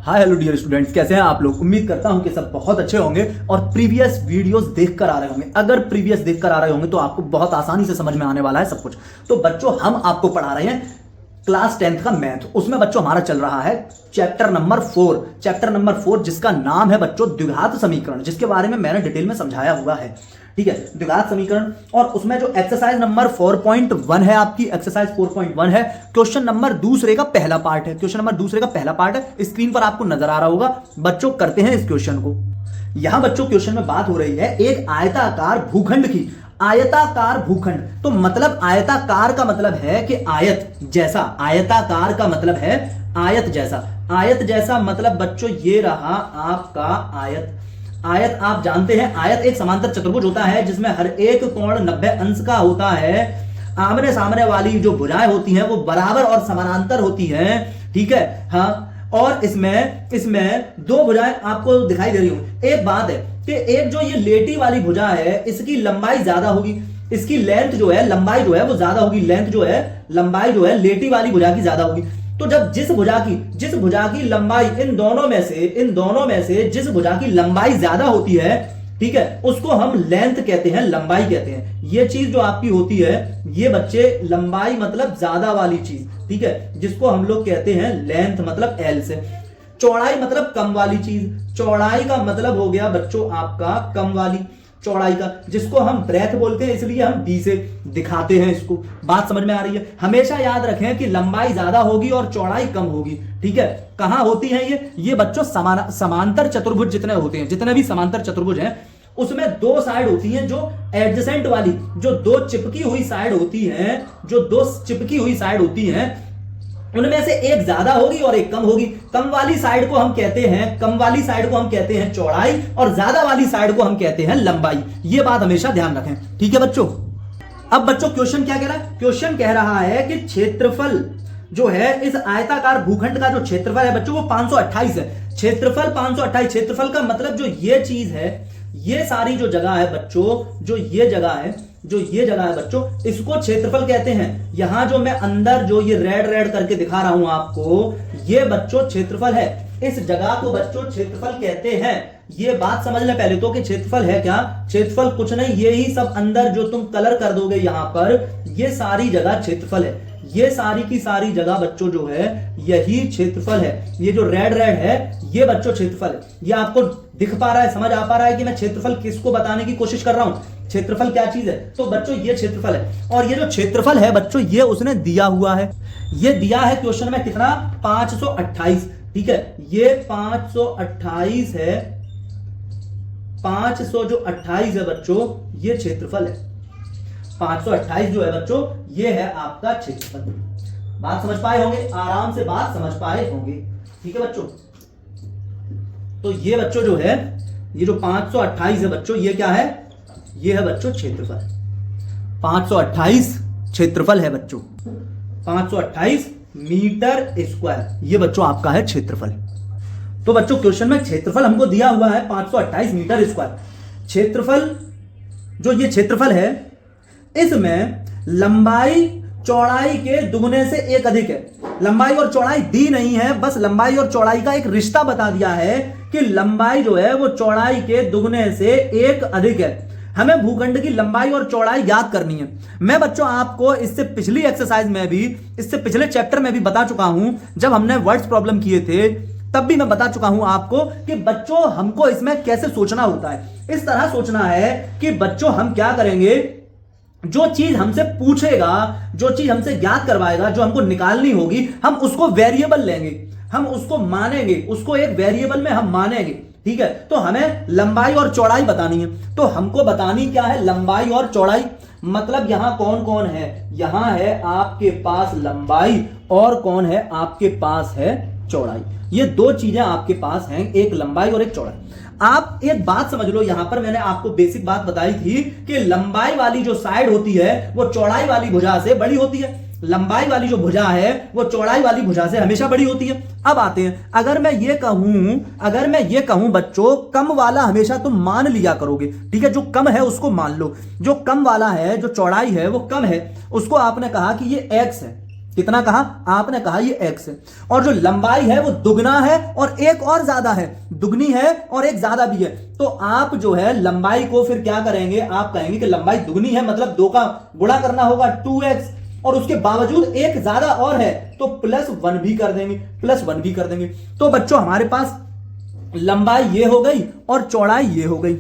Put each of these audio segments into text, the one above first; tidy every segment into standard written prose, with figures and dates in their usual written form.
Hi hello dear students, कैसे हैं आप लोग। उम्मीद करता हूं कि सब बहुत अच्छे होंगे और प्रीवियस वीडियोस देखकर आ रहे होंगे। अगर प्रीवियस देखकर आ रहे होंगे तो आपको बहुत आसानी से समझ में आने वाला है सब कुछ। तो बच्चों, हम आपको पढ़ा रहे हैं क्लास 10th का मैथ। उसमें बच्चों हमारा चल रहा है चैप्टर नंबर 4 जिसका नाम है बच्चों द्विघात समीकरण, जिसके बारे में मैंने डिटेल में समझाया हुआ है। ठीक है, द्विघात समीकरण। और उसमें जो एक्सरसाइज नंबर 4.1 है, आपकी एक्सरसाइज 4.1 है, क्वेश्चन नंबर दूसरे का पहला पार्ट है। स्क्रीन पर आपको नजर आ रहा होगा। बच्चों करते हैं इस क्वेश्चन को। यहां बच्चों क्वेश्चन में बात हो रही है एक आयताकार भूखंड की। आयताकार भूखंड, तो मतलब आयताकार का मतलब है कि आयत जैसा। आयताकार का मतलब है आयत जैसा। आयत जैसा मतलब बच्चों ये रहा आपका आयत। आयत आप जानते हैं, आयत एक समांतर चतुर्भुज होता है जिसमें हर एक कोण 90 अंश का होता है। आमने सामने वाली जो भुजाएं होती हैं वो बराबर और समानांतर होती हैं। ठीक है, हाँ। और इसमें दो भुजाएं आपको दिखाई दे रही होंगी। एक बात है कि एक जो ये लेटी वाली भुजा है इसकी लंबाई ज्यादा होगी, इसकी लेंथ जो है, लंबाई जो है वो ज्यादा होगी। लेंथ जो है, लंबाई जो है लेटी वाली भुजा की ज्यादा होगी। तो जब जिस भुजा की लंबाई इन दोनों में से जिस भुजा की लंबाई ज्यादा होती है, ठीक है, उसको हम लेंथ कहते हैं, लंबाई कहते हैं। ये चीज जो आपकी होती है ये बच्चे लंबाई मतलब ज्यादा वाली चीज, ठीक है, जिसको हम लोग कहते हैं लेंथ, मतलब एल से। चौड़ाई मतलब कम वाली चीज। चौड़ाई का मतलब हो गया बच्चों आपका कम वाली चौड़ाई का, जिसको हम ब्रेथ बोलते हैं, इसलिए हम डी से दिखाते हैं इसको। बात समझ में आ रही है। हमेशा याद रखें कि लंबाई ज्यादा होगी और चौड़ाई कम होगी। ठीक है, कहां होती है ये बच्चों समांतर चतुर्भुज जितने होते हैं, जितने भी समांतर चतुर्भुज हैं उसमें दो साइड होती हैं जो एडजेसेंट वाली, जो दो चिपकी हुई साइड होती हैं, उनमें से एक ज्यादा होगी और एक कम होगी। कम वाली साइड को हम कहते हैं चौड़ाई और ज्यादा वाली साइड को हम कहते हैं लंबाई। ये बात हमेशा ध्यान रखें। ठीक है बच्चों। अब बच्चों क्वेश्चन क्या कह रहा है? क्वेश्चन कह रहा है कि क्षेत्रफल जो है इस आयताकार भूखंड का जो क्षेत्रफल है बच्चों वो 528 है। क्षेत्रफल 528। क्षेत्रफल का मतलब जो ये चीज है, ये सारी जो जगह है बच्चों, जो ये जगह है बच्चों, इसको क्षेत्रफल कहते हैं। यहां जो मैं अंदर जो ये रेड करके दिखा रहा हूं आपको, ये बच्चों क्षेत्रफल है। इस जगह को बच्चों क्षेत्रफल कहते हैं। ये बात समझ ले पहले तो कि क्षेत्रफल है क्या। क्षेत्रफल कुछ नहीं, ये ही सब अंदर जो तुम कलर कर दोगे यहां पर, ये सारी जगह क्षेत्रफल है। ये सारी की सारी जगह बच्चों जो है यही क्षेत्रफल है। ये जो रेड है ये बच्चों क्षेत्रफल है। ये आपको दिख पा रहा है, समझ आ पा रहा है कि मैं क्षेत्रफल किसको बताने की कोशिश कर रहा हूं, क्षेत्रफल क्या चीज है। तो बच्चों ये क्षेत्रफल है। और ये जो क्षेत्रफल है बच्चों ये उसने दिया हुआ है। ये दिया है क्वेश्चन में कितना, 528। ठीक है, ये 528 है। 528 है बच्चों, ये क्षेत्रफल है। 528 जो है बच्चों ये है आपका क्षेत्रफल। बात समझ पाए होंगे, आराम से बात समझ पाए होंगे। ठीक है बच्चों। तो ये बच्चों जो है, ये जो 528 है बच्चों, ये क्या है, ये है बच्चों क्षेत्रफल। 528 क्षेत्रफल है बच्चों। 528 मीटर स्क्वायर, ये बच्चों आपका है क्षेत्रफल। तो बच्चों क्वेश्चन में क्षेत्रफल हमको दिया हुआ है 528 मीटर स्क्वायर। क्षेत्रफल जो ये क्षेत्रफल है इसमें लंबाई चौड़ाई के दुगने से एक अधिक है। लंबाई और चौड़ाई दी नहीं है, बस लंबाई और चौड़ाई का एक रिश्ता बता दिया है कि लंबाई जो है वो चौड़ाई के दुगने से एक अधिक है। हमें भूखंड की लंबाई और चौड़ाई याद करनी है। मैं बच्चों आपको इससे पिछली एक्सरसाइज में भी, इससे पिछले चैप्टर में भी बता चुका हूं, जब हमने वर्ड्स प्रॉब्लम किए थे तब भी मैं बता चुका हूं आपको कि बच्चों हमको इसमें कैसे सोचना होता है। इस तरह सोचना है कि बच्चों हम क्या करेंगे, जो चीज हमसे पूछेगा, जो चीज हमसे ज्ञात करवाएगा, जो हमको निकालनी होगी, हम उसको वेरिएबल लेंगे, हम उसको मानेंगे, उसको एक वेरिएबल में हम मानेंगे। ठीक है, तो हमें लंबाई और चौड़ाई बतानी है। तो हमको बतानी क्या है, लंबाई और चौड़ाई। मतलब यहां कौन कौन है, यहां है आपके पास लंबाई और कौन है आपके पास है चौड़ाई। ये दो चीजें आपके पास हैं, एक लंबाई और एक चौड़ाई। आप एक बात समझ लो, यहां पर मैंने आपको बेसिक बात बताई थी कि लंबाई वाली जो साइड होती है वो चौड़ाई वाली भुजा से बड़ी होती है। लंबाई वाली जो भुजा है वो चौड़ाई वाली भुजा से हमेशा बड़ी होती है। अब आते हैं, अगर मैं ये कहूं बच्चों, कम वाला हमेशा तुम मान लिया करोगे। ठीक है, जो कम है उसको मान लो। जो कम वाला है, जो चौड़ाई है वो कम है, उसको आपने कहा कि ये x है। कितना कहा आपने? कहा ये x है। और जो लंबाई है वो दुगना है और एक और ज्यादा है, दुगनी है और एक ज्यादा भी है। तो आप जो है लंबाई को फिर क्या करेंगे, आप कहेंगे कि लंबाई दुगनी है मतलब 2 का गुणा करना होगा 2x, और उसके बावजूद एक ज्यादा और है तो +1 भी कर देंगे, +1 भी कर देंगे। तो बच्चों हमारे पास लंबाई ये हो गई और चौड़ाई ये हो गई।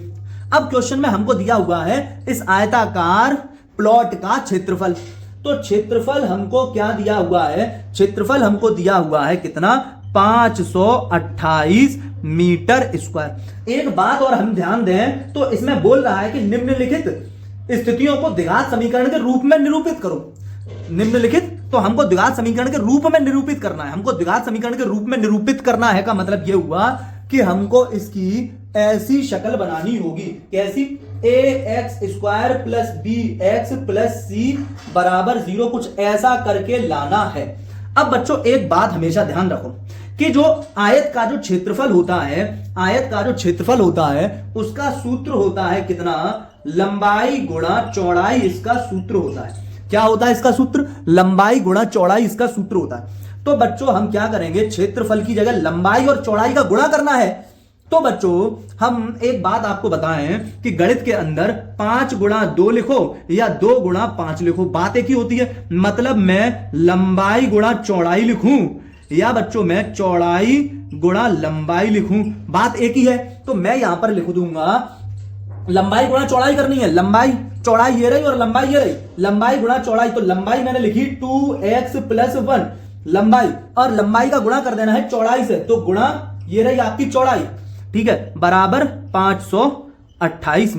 अब क्वेश्चन में हमको दिया हुआ है इस आयताकार प्लॉट का क्षेत्रफल। तो क्षेत्रफल हमको क्या दिया हुआ है? क्षेत्रफल हमको दिया हुआ है कितना? 528 मीटर स्क्वायर। एक बात और हम ध्यान दें तो इसमें बोल रहा है कि निम्नलिखित स्थितियों को द्विघात समीकरण के रूप में निरूपित करो। निम्नलिखित, तो हमको द्विघात समीकरण के रूप में निरूपित करना है। हमको द्विघात समीकरण के रूप में निरूपित करना है का मतलब यह हुआ कि हमको इसकी ऐसी शक्ल बनानी होगी। कैसी? ax² + bx + c बराबर 0, कुछ ऐसा करके लाना है। अब बच्चों एक बात हमेशा ध्यान रखो कि जो आयत का जो क्षेत्रफल होता है, आयत का जो क्षेत्रफल होता है उसका सूत्र होता है कितना? लंबाई गुणा चौड़ाई, इसका सूत्र होता है। क्या होता है इसका सूत्र? लंबाई गुणा चौड़ाई, इसका सूत्र होता है। तो बच्चों हम क्या करेंगे, क्षेत्रफल की जगह लंबाई और चौड़ाई का गुणा करना है। तो बच्चों हम एक बात आपको बताएं कि गणित के अंदर 5 गुणा 2 लिखो या 2 गुणा 5 लिखो, बात एक ही होती है। मतलब मैं लंबाई गुणा चौड़ाई लिखूं या बच्चों मैं चौड़ाई गुणा लंबाई लिखूं, बात एक ही है। तो मैं यहां पर लिख दूंगा लंबाई गुणा चौड़ाई करनी है, लंबाई चौड़ाई ये रही और लंबाई ये रही, लंबाई गुणा चौड़ाई। तो लंबाई मैंने लिखी 2x + 1 लंबाई, और लंबाई का गुणा कर देना है चौड़ाई से, तो गुणा ये रही आपकी चौड़ाई, ठीक है, बराबर 528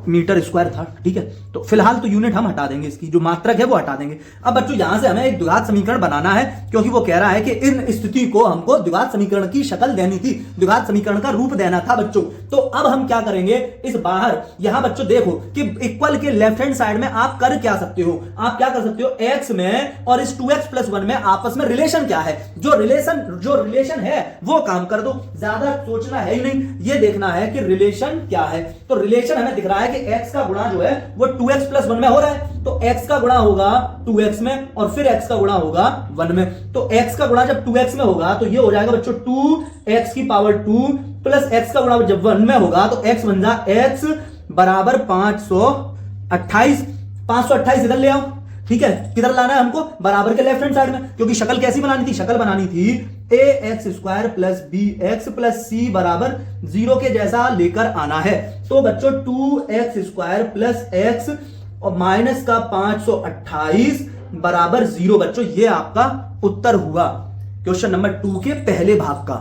मीटर स्क्वायर था। ठीक है, तो फिलहाल तो यूनिट हम हटा देंगे, इसकी जो मात्रक है वो हटा देंगे। अब बच्चों यहां से हमें एक द्विघात समीकरण बनाना है, क्योंकि वो कह रहा है कि इन स्थिति को हमको द्विघात समीकरण की शक्ल देनी थी, द्विघात समीकरण का रूप देना था बच्चों। तो अब हम क्या करेंगे, इस बाहर यहां बच्चों देखो कि इक्वल के लेफ्ट हैंड साइड में आप कर क्या सकते हो, आप क्या कर सकते हो, x में और इस 2x + 1 में आपस में रिलेशन क्या है, जो रिलेशन है वो काम कर दो, ज्यादा सोचना है ही नहीं, ये देखना है कि रिलेशन क्या है। तो रिलेशन हमें दिख रहा है कि x का गुणा जो है वो 2x + 1 में हो रहा है, तो x का गुणा होगा 2x में और फिर x का गुणा होगा 1 में। तो x का गुणा जब 2x में होगा तो ये हो जाएगा बच्चों 2x की पावर 2 प्लस x का गुणा जब 1 में होगा तो x बन जा x बराबर 528 इधर ले आओ। ठीक है, किधर लाना है हमको, बराबर के लेफ्ट हैंड साइड में, क्योंकि शक्ल कैसी बनानी थी, शक्ल बनानी थी ax² + bx + c बराबर 0 के जैसा लेकर आना है। तो बच्चों 2x² + x और माइनस का 528 बराबर 0। बच्चों ये आपका उत्तर हुआ क्वेश्चन नंबर 2 के पहले भाग का।